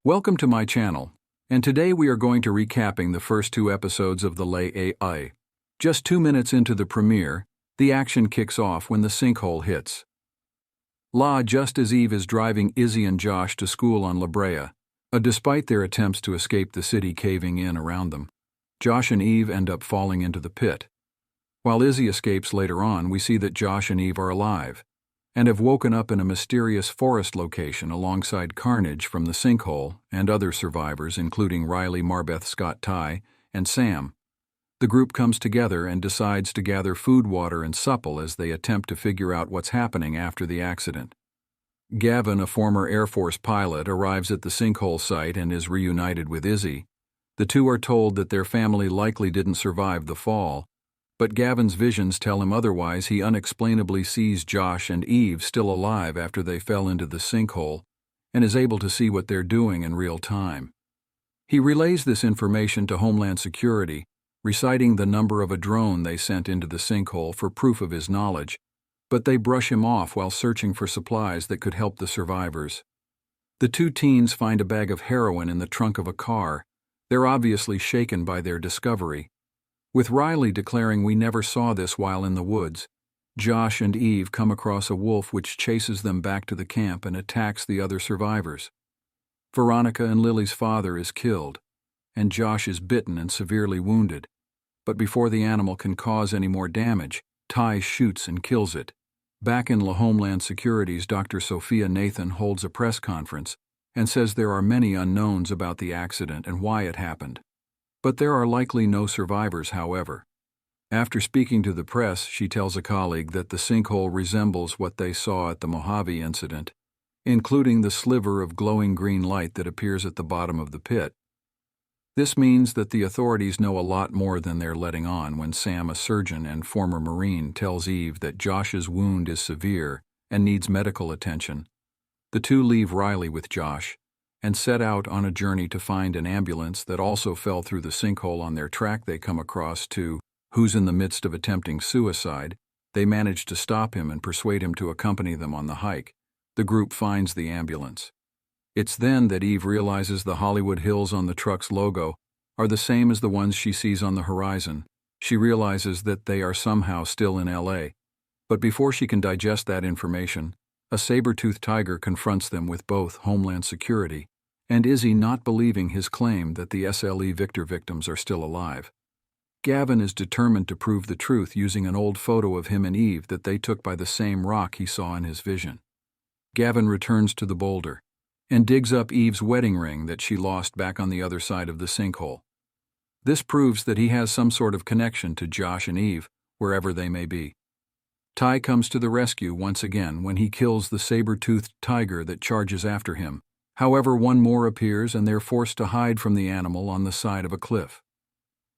Welcome to my channel, and today we are going to recapping the first two episodes of the Sci-Fi. Just 2 minutes into the premiere, the action kicks off when the sinkhole hits. Just as Eve is driving Izzy and Josh to school on La Brea, despite their attempts to escape the city caving in around them, Josh and Eve end up falling into the pit. While Izzy escapes later on, we see that Josh and Eve are alive, and have woken up in a mysterious forest location alongside carnage from the sinkhole and other survivors including Riley, Marbeth, Scott, Ty, and Sam. The group comes together and decides to gather food, water, and supple as they attempt to figure out what's happening after the accident. Gavin, a former Air Force pilot, arrives at the sinkhole site and is reunited with Izzy. The two are told that their family likely didn't survive the fall, but Gavin's visions tell him otherwise. He unexplainably sees Josh and Eve still alive after they fell into the sinkhole and is able to see what they're doing in real time. He relays this information to Homeland Security, reciting the number of a drone they sent into the sinkhole for proof of his knowledge, but they brush him off while searching for supplies that could help the survivors. The two teens find a bag of heroin in the trunk of a car. They're obviously shaken by their discovery. With Riley declaring we never saw this while in the woods, Josh and Eve come across a wolf which chases them back to the camp and attacks the other survivors. Veronica and Lily's father is killed, and Josh is bitten and severely wounded. But before the animal can cause any more damage, Ty shoots and kills it. Back in Homeland Security's Dr. Sophia Nathan holds a press conference and says there are many unknowns about the accident and why it happened. But there are likely no survivors, however. After speaking to the press, she tells a colleague that the sinkhole resembles what they saw at the Mojave incident, including the sliver of glowing green light that appears at the bottom of the pit. This means that the authorities know a lot more than they're letting on when Sam, a surgeon and former Marine, tells Eve that Josh's wound is severe and needs medical attention. The two leave Riley with Josh and set out on a journey to find an ambulance that also fell through the sinkhole. On their track they come across who's in the midst of attempting suicide. They manage to stop him and persuade him to accompany them on the hike. The group finds the ambulance. It's then that Eve realizes the Hollywood Hills on the truck's logo are the same as the ones she sees on the horizon. She realizes that they are somehow still in LA. But before she can digest that information, a saber-toothed tiger confronts them with both Homeland Security and Izzy not believing his claim that the SLE Victor victims are still alive. Gavin is determined to prove the truth using an old photo of him and Eve that they took by the same rock he saw in his vision. Gavin returns to the boulder and digs up Eve's wedding ring that she lost back on the other side of the sinkhole. This proves that he has some sort of connection to Josh and Eve, wherever they may be. Ty comes to the rescue once again when he kills the saber-toothed tiger that charges after him. However, one more appears and they're forced to hide from the animal on the side of a cliff.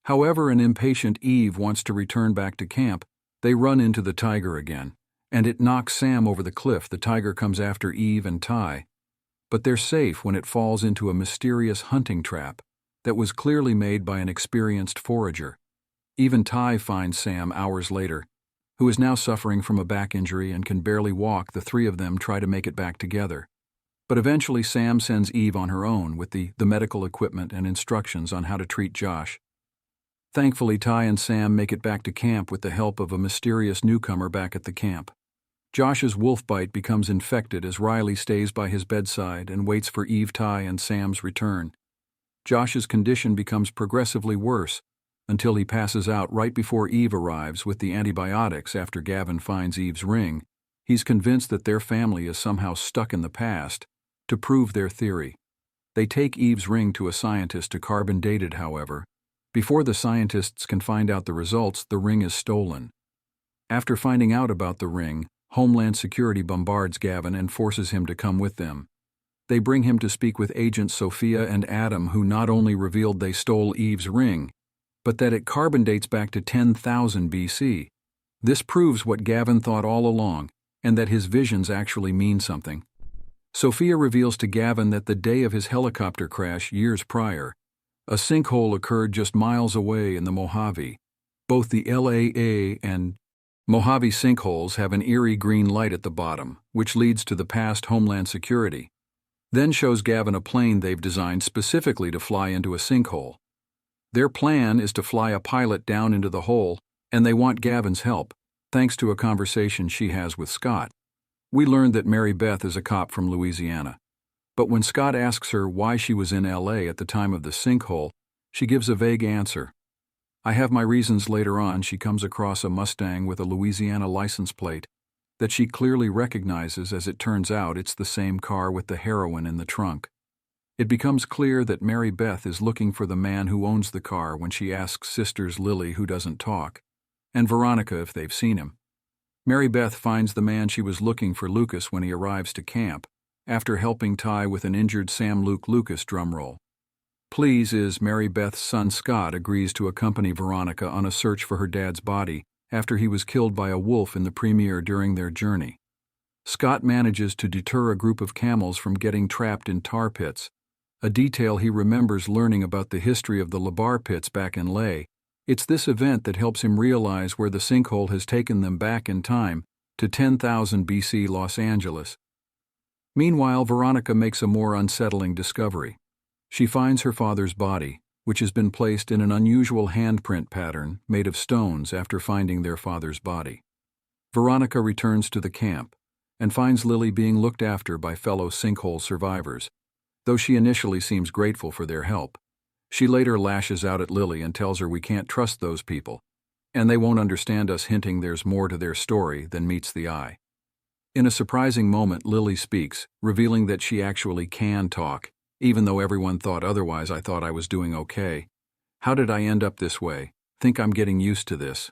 However, an impatient Eve wants to return back to camp. They run into the tiger again, and it knocks Sam over the cliff. The tiger comes after Eve and Ty, but they're safe when it falls into a mysterious hunting trap that was clearly made by an experienced forager. Even Ty finds Sam hours later, who is now suffering from a back injury and can barely walk. The three of them try to make it back together. But eventually Sam sends Eve on her own with the medical equipment and instructions on how to treat Josh. Thankfully, Ty and Sam make it back to camp with the help of a mysterious newcomer back at the camp. Josh's wolf bite becomes infected as Riley stays by his bedside and waits for Eve, Ty, and Sam's return. Josh's condition becomes progressively worse until he passes out right before Eve arrives with the antibiotics. After Gavin finds Eve's ring, he's convinced that their family is somehow stuck in the past. To prove their theory, they take Eve's ring to a scientist to carbon date it. However, before the scientists can find out the results, the ring is stolen. After finding out about the ring, Homeland Security bombards Gavin and forces him to come with them. They bring him to speak with Agents Sophia and Adam, who not only revealed they stole Eve's ring, but that it carbon dates back to 10,000 BC. This proves what Gavin thought all along, and that his visions actually mean something. Sophia reveals to Gavin that the day of his helicopter crash years prior, a sinkhole occurred just miles away in the Mojave. Both the LAA and Mojave sinkholes have an eerie green light at the bottom, which leads to the past Homeland Security. Then shows Gavin a plane they've designed specifically to fly into a sinkhole. Their plan is to fly a pilot down into the hole, and they want Gavin's help, thanks to a conversation she has with Scott. We learned that Mary Beth is a cop from Louisiana. But when Scott asks her why she was in LA at the time of the sinkhole, she gives a vague answer. I have my reasons. Later on, she comes across a Mustang with a Louisiana license plate that she clearly recognizes. As it turns out, it's the same car with the heroin in the trunk. It becomes clear that Mary Beth is looking for the man who owns the car when she asks sisters Lily, who doesn't talk, and Veronica if they've seen him. Mary Beth finds the man she was looking for, Lucas, when he arrives to camp, after helping Ty with an injured Sam. Luke Lucas, drumroll. Please is Mary Beth's son Scott agrees to accompany Veronica on a search for her dad's body after he was killed by a wolf in the premiere. During their journey, Scott manages to deter a group of camels from getting trapped in tar pits, a detail he remembers learning about the history of the Labar pits back in Leh. It's this event that helps him realize where the sinkhole has taken them back in time to 10,000 BC Los Angeles. Meanwhile, Veronica makes a more unsettling discovery. She finds her father's body, which has been placed in an unusual handprint pattern made of stones after finding their father's body. Veronica returns to the camp and finds Lily being looked after by fellow sinkhole survivors. Though she initially seems grateful for their help, she later lashes out at Lily and tells her we can't trust those people, and they won't understand us, hinting there's more to their story than meets the eye. In a surprising moment, Lily speaks, revealing that she actually can talk, even though everyone thought otherwise. I thought I was doing okay. How did I end up this way? Think I'm getting used to this.